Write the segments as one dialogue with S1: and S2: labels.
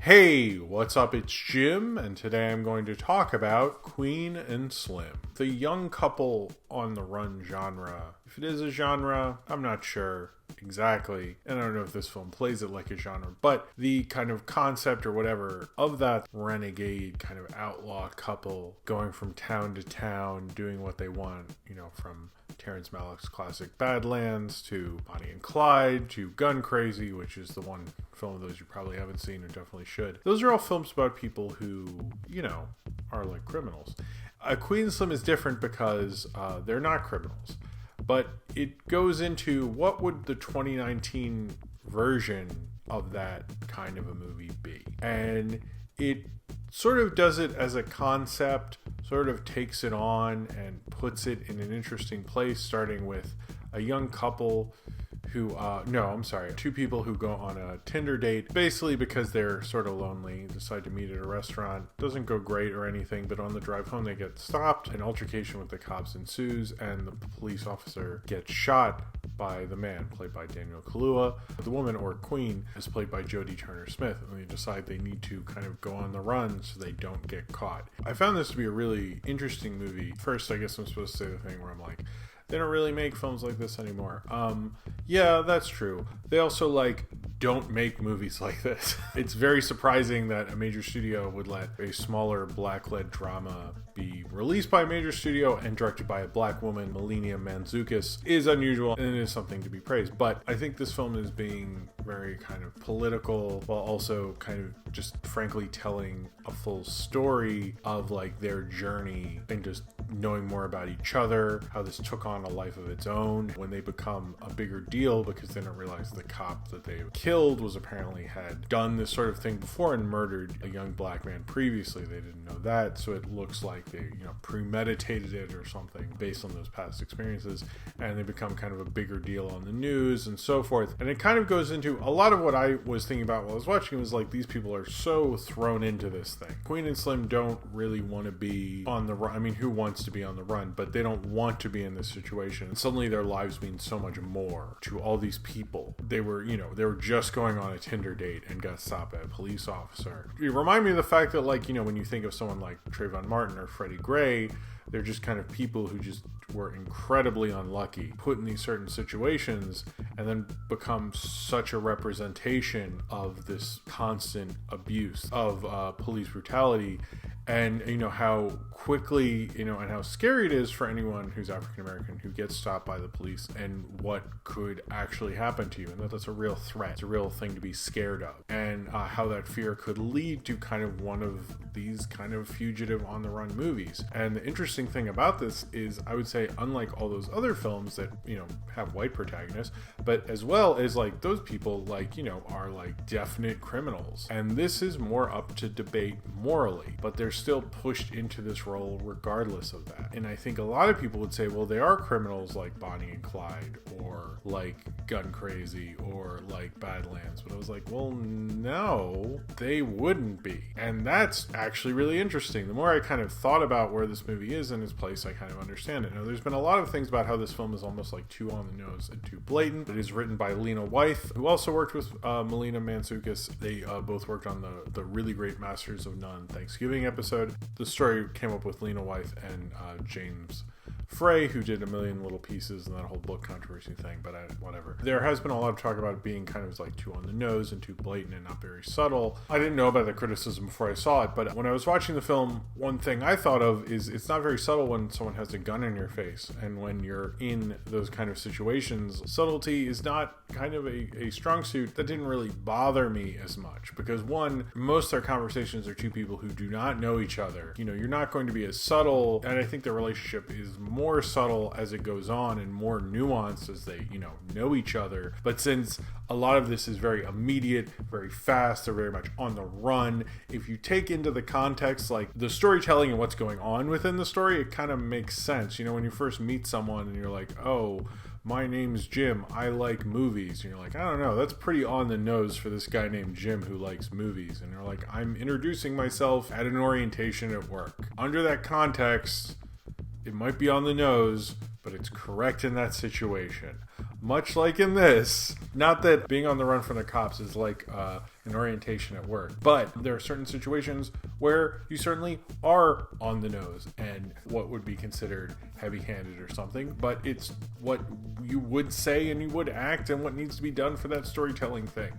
S1: Hey, what's up? It's Jim, and today I'm going to talk about Queen and Silm, the young couple on the run genre. If it is a genre, I'm not sure exactly, and I don't know if this film plays it like a genre, but the kind of concept or whatever of that renegade kind of outlaw couple going from town to town, doing what they want, from Terrence Malick's classic Badlands to Bonnie and Clyde to Gun Crazy, which is the one film of those you probably haven't seen or definitely should. Those are all films about people who, are like criminals. Queen Silm is different because they're not criminals, but it goes into what would the 2019 version of that kind of a movie be. And it sort of does it as a concept, sort of takes it on and puts it in an interesting place, starting with a young couple who, two people who go on a Tinder date, basically because they're sort of lonely, decide to meet at a restaurant. Doesn't go great or anything, but on the drive home they get stopped, an altercation with the cops ensues, and the police officer gets shot by the man, played by Daniel Kaluuya. The woman, or Queen, is played by Jodie Turner-Smith, and they decide they need to kind of go on the run so they don't get caught. I found this to be a really interesting movie. First, I guess I'm supposed to say the thing where I'm like, they don't really make films like this anymore. Yeah, that's true. They also, don't make movies like this. It's very surprising that a major studio would let a smaller black-led drama be released by a major studio and directed by a black woman. Melina Matsoukas is unusual and it is something to be praised. But I think this film is being very kind of political while also kind of just frankly telling a full story of their journey and just knowing more about each other, how this took on a life of its own when they become a bigger deal because they don't realize the cop that they killed was apparently had done this sort of thing before and murdered a young black man previously. They didn't know that, so it looks like they premeditated it or something based on those past experiences, and they become kind of a bigger deal on the news and so forth. And it kind of goes into a lot of what I was thinking about while I was watching. Was these people are so thrown into this thing. Queen and Silm don't really want to be on the run. I mean, who wants to be on the run? But they don't want to be in this situation. And suddenly their lives mean so much more to all these people. They were just going on a Tinder date and got stopped by a police officer. You remind me of the fact that when you think of someone like Trayvon Martin or Freddie Gray, they're just kind of people who just were incredibly unlucky, put in these certain situations, and then become such a representation of this constant abuse of police brutality. And how quickly and how scary it is for anyone who's African American who gets stopped by the police, and what could actually happen to you, and that's a real threat. It's a real thing to be scared of, and how that fear could lead to kind of one of these kind of fugitive on the run movies. And the interesting thing about this is, I would say, unlike all those other films that have white protagonists, but as well as those people are definite criminals, and this is more up to debate morally, but they're still pushed into this role regardless of that. And I think a lot of people would say, well, they are criminals like Bonnie and Clyde, or like Gun Crazy, or like Badlands. But I was like, well, no, they wouldn't be. And that's actually really interesting. The more I kind of thought about where this movie is in its place, I kind of understand it. Now, there's been a lot of things about how this film is almost too on the nose and too blatant. It is written by Lena Waithe, who also worked with Melina Matsoukas. They both worked on the really great Masters of None Thanksgiving episode. The story came up with Lena Waithe and James Frey, who did A Million Little Pieces and that whole book controversy thing, but whatever. There has been a lot of talk about it being kind of too on the nose and too blatant and not very subtle. I didn't know about the criticism before I saw it, but when I was watching the film, one thing I thought of is it's not very subtle when someone has a gun in your face, and when you're in those kind of situations, subtlety is not kind of a strong suit. That didn't really bother me as much, because one, most of their conversations are two people who do not know each other. You're not going to be as subtle, and I think their relationship is more subtle as it goes on and more nuanced as they, know each other. But since a lot of this is very immediate, very fast, they're very much on the run, if you take into the context, the storytelling and what's going on within the story, it kind of makes sense. When you first meet someone and you're like, oh, my name's Jim, I like movies. And you're like, I don't know, that's pretty on the nose for this guy named Jim who likes movies. And you're like, I'm introducing myself at an orientation at work. Under that context, it might be on the nose, but it's correct in that situation. much like in this, not that being on the run from the cops is like an orientation at work, but there are certain situations where you certainly are on the nose and what would be considered heavy-handed or something, but it's what you would say and you would act and what needs to be done for that storytelling thing.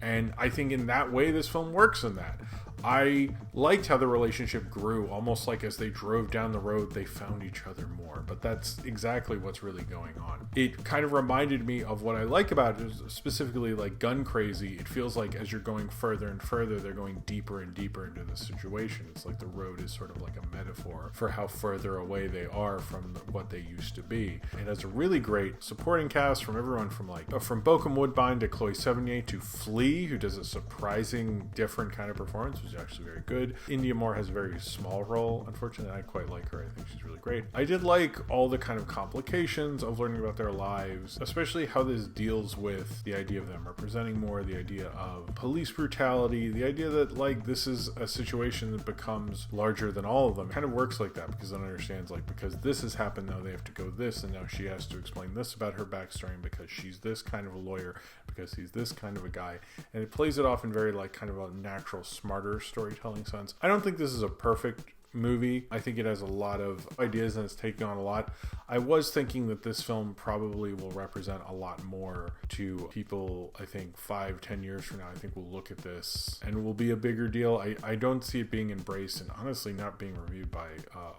S1: And I think in that way this film works in that. I liked how the relationship grew, almost like as they drove down the road, they found each other more. But that's exactly what's really going on. It kind of reminded me of what I like about it, specifically like Gun Crazy. It feels like as you're going further and further, they're going deeper and deeper into the situation. It's like the road is sort of like a metaphor for how further away they are from what they used to be. It has a really great supporting cast from everyone from from Bokeem Woodbine to Chloe Sevigny to Flea, who does a surprising different kind of performance, which is actually very good. India Moore has a very small role. Unfortunately, I quite like her. I think she's really great. I did like all the kind of complications of learning about their lives, especially how this deals with the idea of them representing more, the idea of police brutality, the idea that like this is a situation that becomes larger than all of them. It kind of works like that because it understands like because this has happened now they have to go this, and now she has to explain this about her backstory, and because she's this kind of a lawyer, because he's this kind of a guy, and it plays it off in very like kind of a natural, smarter storytelling sense. I don't think this is a perfect movie. I think it has a lot of ideas and it's taking on a lot. I was thinking that this film probably will represent a lot more to people. I think 5-10 years from now, I think we'll look at this and it will be a bigger deal. I don't see it being embraced and honestly not being reviewed by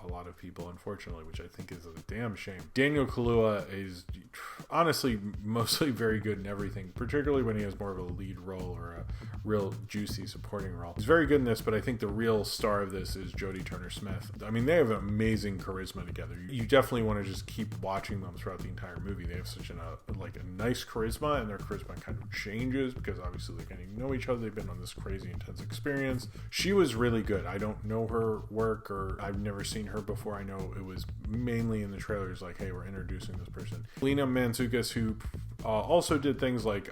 S1: a lot of people, unfortunately, which I think is a damn shame. Daniel Kaluuya is honestly mostly very good in everything, particularly when he has more of a lead role or a real juicy supporting role. He's very good in this, but I think the real star of this is Jodie Turner-Smith. I mean, they have amazing charisma together. You definitely want to just keep watching them throughout the entire movie. They have such a nice charisma, and their charisma kind of changes because obviously they're getting to know each other. They've been on this crazy intense experience. She was really good. I don't know her work, or I've never seen her before. I know it was mainly in the trailers like, hey, we're introducing this person. Melina Matsoukas, who also did things like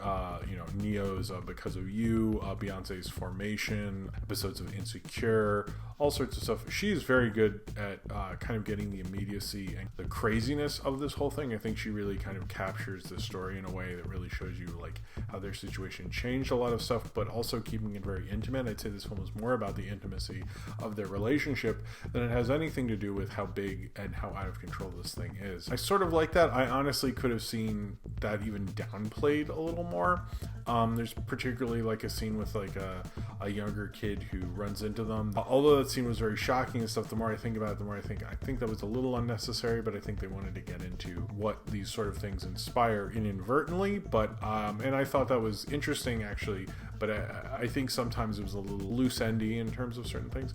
S1: Neo's Because of You, Beyonce's Formation, episodes of Insecure, all sorts of stuff. She's very good at kind of getting the immediacy and the craziness of this whole thing. I think she really kind of captures the story in a way that really shows you like how their situation changed a lot of stuff, but also keeping it very intimate. I'd say this film is more about the intimacy of their relationship than it has anything to do with how big and how out of control this thing is. I sort of like that. I honestly could have seen that even downplayed a little more. There's particularly like a scene with like a younger kid who runs into them. Although that scene was very shocking and stuff, the more I think about it, the more I think that was a little unnecessary, but I think they wanted to get into what these sort of things inspire inadvertently. But and I thought that was interesting actually, but I think sometimes it was a little loose-endy in terms of certain things.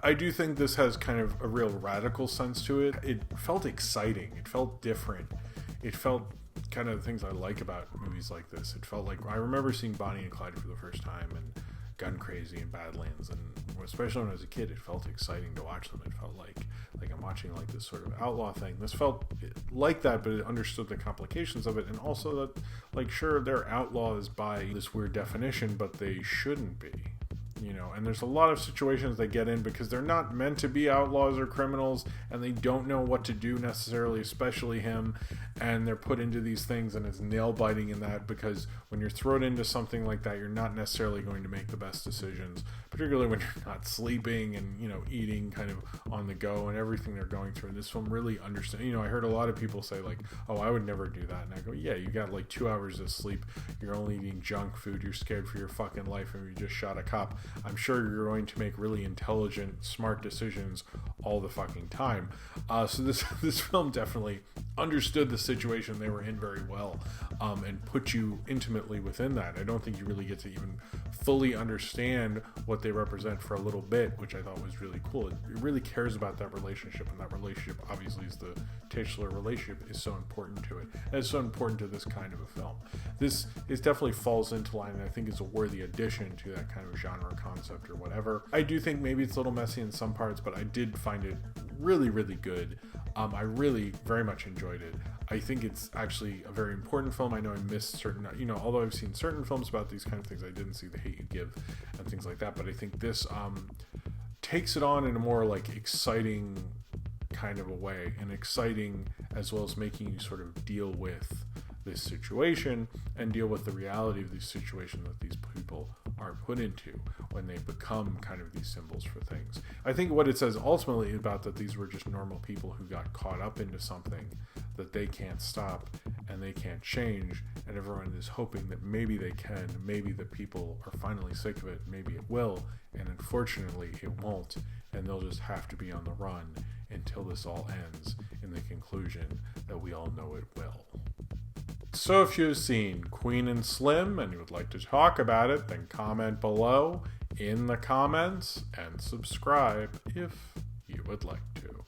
S1: I do think this has kind of a real radical sense to it. It felt exciting. It felt different. It felt kind of the things I like about movies like this. It felt like I remember seeing Bonnie and Clyde for the first time and Gun Crazy and Badlands, and especially when I was a kid, it felt exciting to watch them. It felt like I'm watching like this sort of outlaw thing. This felt like that, but it understood the complications of it, and also that like sure they're outlaws by this weird definition, but they shouldn't be. And there's a lot of situations they get in because they're not meant to be outlaws or criminals, and they don't know what to do necessarily, especially him, and they're put into these things, and it's nail-biting in that because when you're thrown into something like that, you're not necessarily going to make the best decisions, particularly when you're not sleeping and, eating kind of on the go and everything they're going through. And this film really understands, I heard a lot of people say like, oh, I would never do that. And I go, yeah, you got like 2 hours of sleep. You're only eating junk food. You're scared for your fucking life, and you just shot a cop. I'm sure you're going to make really intelligent, smart decisions all the fucking time. So this film definitely understood the situation they were in very well, and put you intimately within that. I don't think you really get to even fully understand what they represent for a little bit, which I thought was really cool. It really cares about that relationship, and that relationship obviously is the titular relationship is so important to it. And it's so important to this kind of a film. This definitely falls into line, and I think it's a worthy addition to that kind of genre concept or whatever. I do think maybe it's a little messy in some parts, but I did find it really, really good. I really very much enjoyed it. I think it's actually a very important film. I know I missed certain, although I've seen certain films about these kind of things, I didn't see The Hate U Give and things like that, but I think this takes it on in a more like exciting kind of a way, and exciting as well as making you sort of deal with this situation and deal with the reality of the situation that these people are put into when they become kind of these symbols for things. I think what it says ultimately about that these were just normal people who got caught up into something that they can't stop and they can't change, and everyone is hoping that maybe they can, maybe the people are finally sick of it, maybe it will, and unfortunately it won't, and they'll just have to be on the run until this all ends in the conclusion that we all know it will. So if you've seen Queen and Silm and you would like to talk about it, then comment below in the comments and subscribe if you would like to.